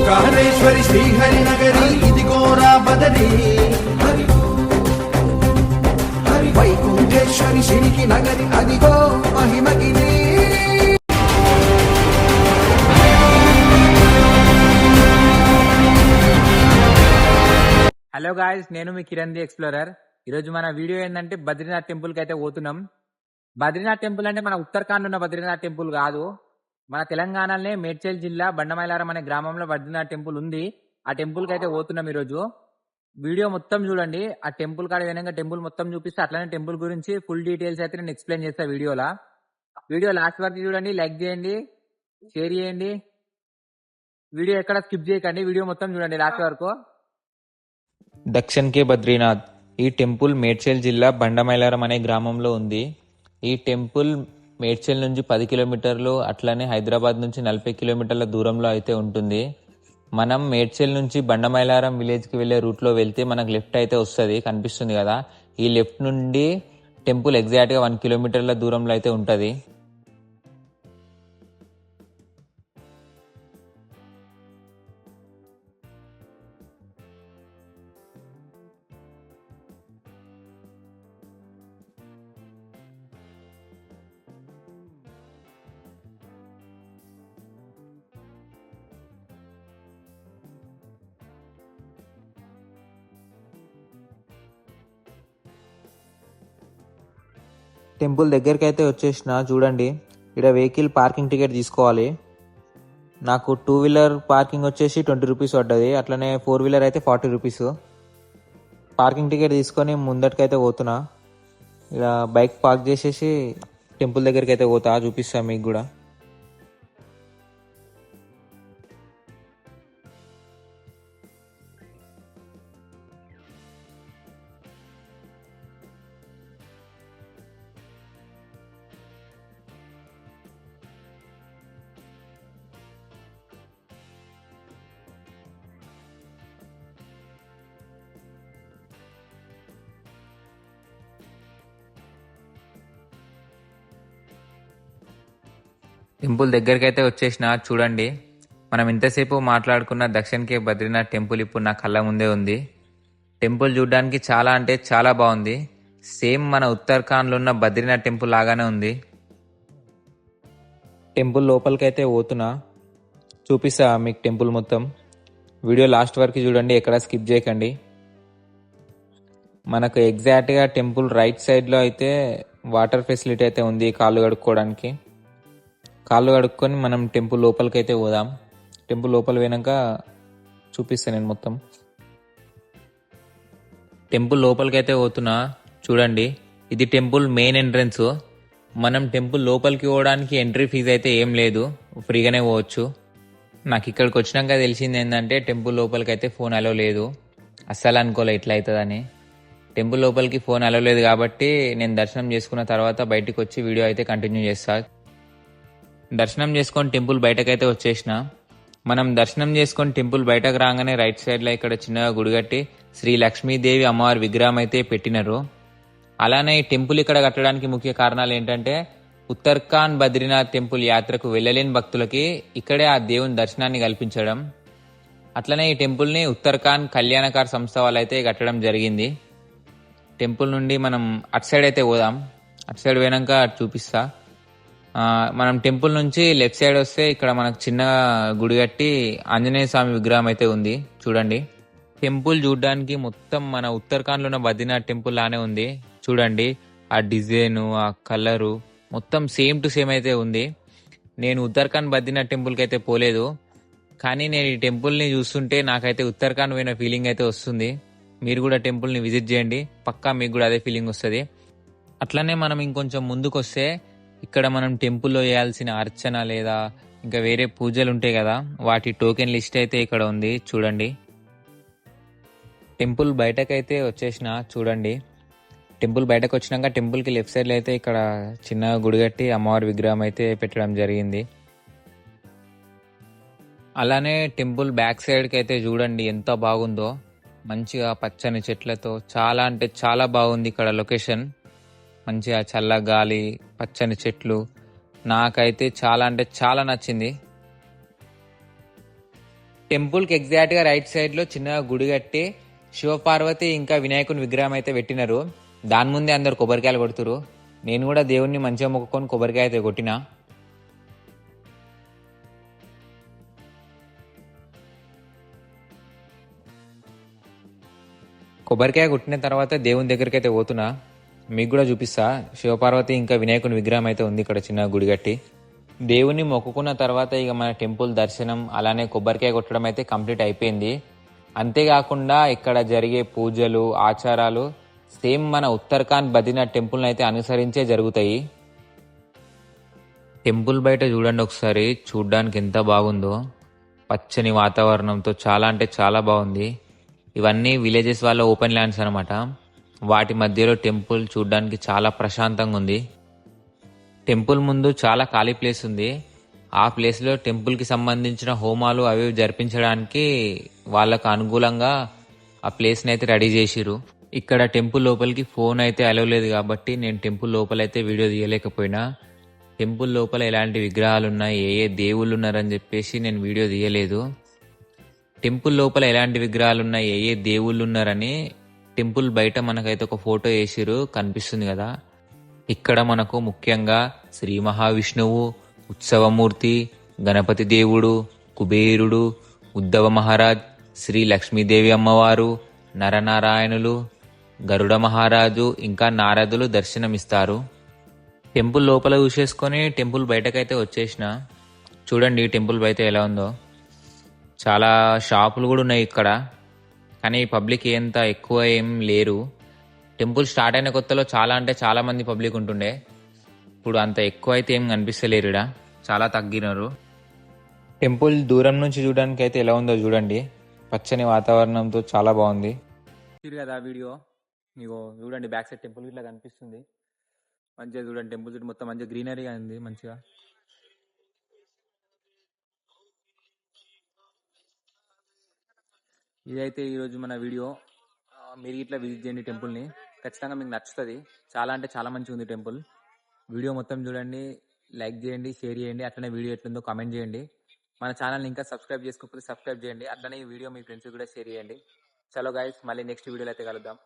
ఓంకారేశ్వరి శ్రీహరి నగరి ఇదిగోరా బదరి వైకుంఠేశ్వరి శ్రీకి నగరి అదిగో మహిమగిరి. Hello guys, నేను మీ కిరణ్ ది ఎక్స్ప్లోరర్. ఈరోజు మన వీడియో ఏంటంటే బద్రీనాథ్ టెంపుల్ కి అయితే పోతున్నాం. బద్రీనాథ్ టెంపుల్ అంటే మన ఉత్తరాఖండ్ ఉన్న బద్రీనాథ్ టెంపుల్ కాదు, మన తెలంగాణలోనే మేడ్చల్ జిల్లా బండమైలారం అనే గ్రామంలో బద్రీనాథ్ టెంపుల్ ఉంది. ఆ టెంపుల్ కి అయితే పోతున్నాం ఈరోజు. వీడియో మొత్తం చూడండి. ఆ టెంపుల్ కాడ విధంగా టెంపుల్ మొత్తం చూపిస్తే అట్లానే టెంపుల్ గురించి ఫుల్ డీటెయిల్స్ అయితే నేను ఎక్స్ప్లెయిన్ చేస్తాను వీడియోలో. వీడియో లాస్ట్ వరకు చూడండి, లైక్ చేయండి, షేర్ చేయండి, వీడియో ఎక్కడ స్కిప్ చేయకండి, వీడియో మొత్తం చూడండి లాస్ట్ వరకు. దక్షిణ్ కే బద్రీనాథ్. ఈ టెంపుల్ మేడ్చల్ జిల్లా బండమైలారం అనే గ్రామంలో ఉంది. ఈ టెంపుల్ మేడ్చల్ నుంచి 10 కిలోమీటర్లు, అట్లానే హైదరాబాద్ నుంచి 40 కిలోమీటర్ల దూరంలో అయితే ఉంటుంది. మనం మేడ్చల్ నుంచి బండమైలారం విలేజ్కి వెళ్ళే రూట్లో వెళ్తే మనకు లెఫ్ట్ అయితే వస్తుంది, కనిపిస్తుంది కదా. ఈ లెఫ్ట్ నుండి టెంపుల్ ఎగ్జాక్ట్గా 1 కిలోమీటర్ల దూరంలో అయితే ఉంటుంది. టెంపుల్ దగ్గరికి అయితే వచ్చేసిన. చూడండి, ఇక్కడ వెహికల్ పార్కింగ్ టికెట్ తీసుకోవాలి. నాకు 2 వీలర్ పార్కింగ్ వచ్చేసి 20 రూపీస్ పడ్డది, అట్లనే 4 వీలర్ అయితే 40 రూపీస్. పార్కింగ్ టికెట్ తీసుకొని ముందటికైతే పోతున్నా. ఇక్కడ బైక్ పార్క్ చేసేసి టెంపుల్ దగ్గరికి అయితే పోతా, చూపిస్తా మీకు కూడా. టెంపుల్ దగ్గరికి అయితే వచ్చేసిన. చూడండి, మనం ఇంతసేపు మాట్లాడుకున్న దక్షిణ్ కే బద్రీనాథ్ టెంపుల్ ఇప్పుడు నా కళ్ళ ముందే ఉంది. టెంపుల్ చూడడానికి చాలా అంటే చాలా బాగుంది. సేమ్ మన ఉత్తరాఖండ్లో ఉన్న బద్రీనాథ్ టెంపుల్ లాగానే ఉంది. టెంపుల్ లోపలికి అయితే పోతున్నా, చూపిస్తా మీకు టెంపుల్ మొత్తం. వీడియో లాస్ట్ వరకు చూడండి, ఎక్కడ స్కిప్ చేయకండి. మనకు ఎగ్జాక్ట్గా టెంపుల్ రైట్ సైడ్లో అయితే వాటర్ ఫెసిలిటీ అయితే ఉంది కాళ్ళు కడుక్కోవడానికి. కాళ్ళు కడుక్కొని మనం టెంపుల్ లోపలికి అయితే పోదాం. టెంపుల్ లోపల పోయినాక చూపిస్తాను నేను మొత్తం. టెంపుల్ లోపలికి అయితే పోతున్నా. చూడండి, ఇది టెంపుల్ మెయిన్ ఎంట్రన్స్. మనం టెంపుల్ లోపలికి పోవడానికి ఎంట్రీ ఫీజు అయితే ఏం లేదు, ఫ్రీగానే పోవచ్చు. నాకు ఇక్కడికి వచ్చినాక తెలిసింది ఏంటంటే టెంపుల్ లోపలికి అయితే ఫోన్ అలో లేదు. అస్సలు అనుకోలే ఇట్లా అవుతుందని. టెంపుల్ లోపలికి ఫోన్ అలో లేదు కాబట్టి నేను దర్శనం చేసుకున్న తర్వాత బయటికి వచ్చి వీడియో అయితే కంటిన్యూ చేస్తా. దర్శనం చేసుకొని టెంపుల్ బయటకైతే వచ్చేసిన. మనం దర్శనం చేసుకొని టెంపుల్ బయటకు రాగానే రైట్ సైడ్లో ఇక్కడ చిన్నగా గుడి కట్టి శ్రీ లక్ష్మీదేవి అమ్మవారి విగ్రహం అయితే పెట్టినారు. అలానే ఈ టెంపుల్ ఇక్కడ కట్టడానికి ముఖ్య కారణాలు ఏంటంటే ఉత్తరాఖండ్ బద్రీనాథ్ టెంపుల్ యాత్రకు వెళ్ళలేని భక్తులకి ఇక్కడే ఆ దేవుని దర్శనాన్ని కల్పించడం. అట్లనే ఈ టెంపుల్ని ఉత్తరాఖండ్ కళ్యాణకార్ సంస్థ వాళ్ళు అయితే కట్టడం జరిగింది. టెంపుల్ నుండి మనం అటు సైడ్ అయితే పోదాం. అటు సైడ్ పోయినాక చూపిస్తా. మనం టెంపుల్ నుంచి లెఫ్ట్ సైడ్ వస్తే ఇక్కడ మనకు చిన్న గుడి కట్టి ఆంజనేయ స్వామి విగ్రహం అయితే ఉంది. చూడండి, టెంపుల్ చూడడానికి మొత్తం మన ఉత్తరాఖండ్లో ఉన్న బద్రీనాథ్ టెంపుల్ లానే ఉంది. చూడండి, ఆ డిజైన్, ఆ కలరు మొత్తం సేమ్ టు సేమ్ అయితే ఉంది. నేను ఉత్తరాఖండ్ బద్రీనాథ్ టెంపుల్కి అయితే పోలేదు, కానీ నేను ఈ టెంపుల్ని చూస్తుంటే నాకైతే ఉత్తరాఖండ్ పోయిన ఫీలింగ్ అయితే వస్తుంది. మీరు కూడా టెంపుల్ని విజిట్ చేయండి, పక్కా మీకు కూడా అదే ఫీలింగ్ వస్తుంది. అట్లనే మనం ఇంకొంచెం ముందుకు వస్తే ఇక్కడ మనం టెంపుల్లో చేయాల్సిన అర్చన లేదా ఇంకా వేరే పూజలు ఉంటాయి కదా, వాటి టోకెన్ లిస్ట్ అయితే ఇక్కడ ఉంది. చూడండి, టెంపుల్ బయటకైతే వచ్చేసిన. చూడండి, టెంపుల్ బయటకు వచ్చినాక టెంపుల్కి లెఫ్ట్ సైడ్లో అయితే ఇక్కడ చిన్న గుడి కట్టి అమ్మవారి విగ్రహం అయితే పెట్టడం జరిగింది. అలానే టెంపుల్ బ్యాక్ సైడ్కి అయితే చూడండి ఎంత బాగుందో, మంచిగా పచ్చని చెట్లతో చాలా అంటే చాలా బాగుంది ఇక్కడ లొకేషన్. మంచిగా చల్ల గాలి, పచ్చని చెట్లు, నాకైతే చాలా అంటే చాలా నచ్చింది. టెంపుల్ కి ఎగ్జాక్ట్ గా రైట్ సైడ్ లో చిన్నగా గుడి కట్టి శివపార్వతి ఇంకా వినాయకుని విగ్రహం అయితే పెట్టినారు. దాని ముందే అందరు కొబ్బరికాయలు కొడుతురు. నేను కూడా దేవుణ్ణి మంచిగా మొక్కుకొని కొబ్బరికాయ అయితే కొట్టినా. కొబ్బరికాయ కొట్టిన తర్వాత దేవుని దగ్గరికి అయితే పోతున్నా. మీకు కూడా చూపిస్తా. శివపార్వతి ఇంకా వినాయకుని విగ్రహం అయితే ఉంది ఇక్కడ చిన్న గుడి కట్టి. దేవుని మొక్కుకున్న తర్వాత ఇక మన టెంపుల్ దర్శనం అలానే కొబ్బరికాయ కొట్టడం అయితే కంప్లీట్ అయిపోయింది. అంతేకాకుండా ఇక్కడ జరిగే పూజలు ఆచారాలు సేమ్ మన ఉత్తరాఖండ్ బద్రీనాథ్ టెంపుల్ అయితే అనుసరించే జరుగుతాయి. టెంపుల్ బయట చూడండి ఒకసారి, చూడ్డానికి ఎంత బాగుందో. పచ్చని వాతావరణంతో చాలా అంటే చాలా బాగుంది. ఇవన్నీ విలేజెస్ వాళ్ళ ఓపెన్ ల్యాండ్స్ అనమాట. వాటి మధ్యలో టెంపుల్ చూడ్డానికి చాలా ప్రశాంతంగా ఉంది. టెంపుల్ ముందు చాలా ఖాళీ ప్లేస్ ఉంది. ఆ ప్లేస్లో టెంపుల్కి సంబంధించిన హోమాలు అవి జరిపించడానికి వాళ్ళకు అనుకూలంగా ఆ ప్లేస్ని అయితే రెడీ చేసిరు. ఇక్కడ టెంపుల్ లోపలికి ఫోన్ అయితే అలవ్ లేదు కాబట్టి నేను టెంపుల్ లోపలైతే వీడియో తీయలేకపోయినా. టెంపుల్ లోపల ఎలాంటి విగ్రహాలు ఉన్నాయి, ఏ ఏ దేవుళ్ళు ఉన్నారని చెప్పేసి నేను వీడియో తీయలేదు. టెంపుల్ లోపల ఎలాంటి విగ్రహాలు ఉన్నాయి, ఏ ఏ దేవుళ్ళు ఉన్నారని టెంపుల్ బయట మనకైతే ఒక ఫోటో వేసిరు, కనిపిస్తుంది కదా. ఇక్కడ మనకు ముఖ్యంగా శ్రీ మహావిష్ణువు, ఉత్సవమూర్తి, గణపతి దేవుడు, కుబేరుడు, ఉద్ధవ మహారాజ్, శ్రీ లక్ష్మీదేవి అమ్మవారు, నరనారాయణులు, గరుడ మహారాజు ఇంకా నారదులు దర్శనమిస్తారు. టెంపుల్ లోపల చూసేసుకొని టెంపుల్ బయటకైతే వచ్చేసిన. చూడండి టెంపుల్ బయట ఎలా ఉందో. చాలా షాపులు కూడా ఉన్నాయి ఇక్కడ, కానీ పబ్లిక్ ఎంత ఎక్కువ ఏం లేరు. టెంపుల్ స్టార్ట్ అయిన కొత్తలో చాలా అంటే చాలా మంది పబ్లిక్ ఉంటుండే. ఇప్పుడు అంత ఎక్కువ అయితే ఏం కనిపిస్తలేరు, ఇక్కడ చాలా తగ్గినారు. టెంపుల్ దూరం నుంచి చూడడానికి అయితే ఎలా ఉందో చూడండి. పచ్చని వాతావరణంతో చాలా బాగుంది. కదా వీడియో మీకు చూడండి, బ్యాక్ సైడ్ టెంపుల్ ఇట్లా కనిపిస్తుంది. మంచిగా చూడండి, టెంపుల్ చుట్టూ మొత్తం మంచిగా గ్రీనరీగా ఉంది. మంచిగా ఇదైతే ఈరోజు మన వీడియో. మీరు ఇట్లా విజిట్ చేయండి టెంపుల్ని, ఖచ్చితంగా మీకు నచ్చుతుంది. చాలా అంటే చాలా మంచిగా ఉంది టెంపుల్. వీడియో మొత్తం చూడండి, లైక్ చేయండి, షేర్ చేయండి. అట్లనే వీడియో ఎట్లుందో కామెంట్ చేయండి. మన ఛానల్ని ఇంకా సబ్స్క్రైబ్ చేసుకోకపోతే సబ్స్క్రైబ్ చేయండి. అట్లనే ఈ వీడియో మీ ఫ్రెండ్స్ కూడా షేర్ చేయండి. చలో గైస్, మళ్ళీ నెక్స్ట్ వీడియోలో అయితే కలుద్దాం.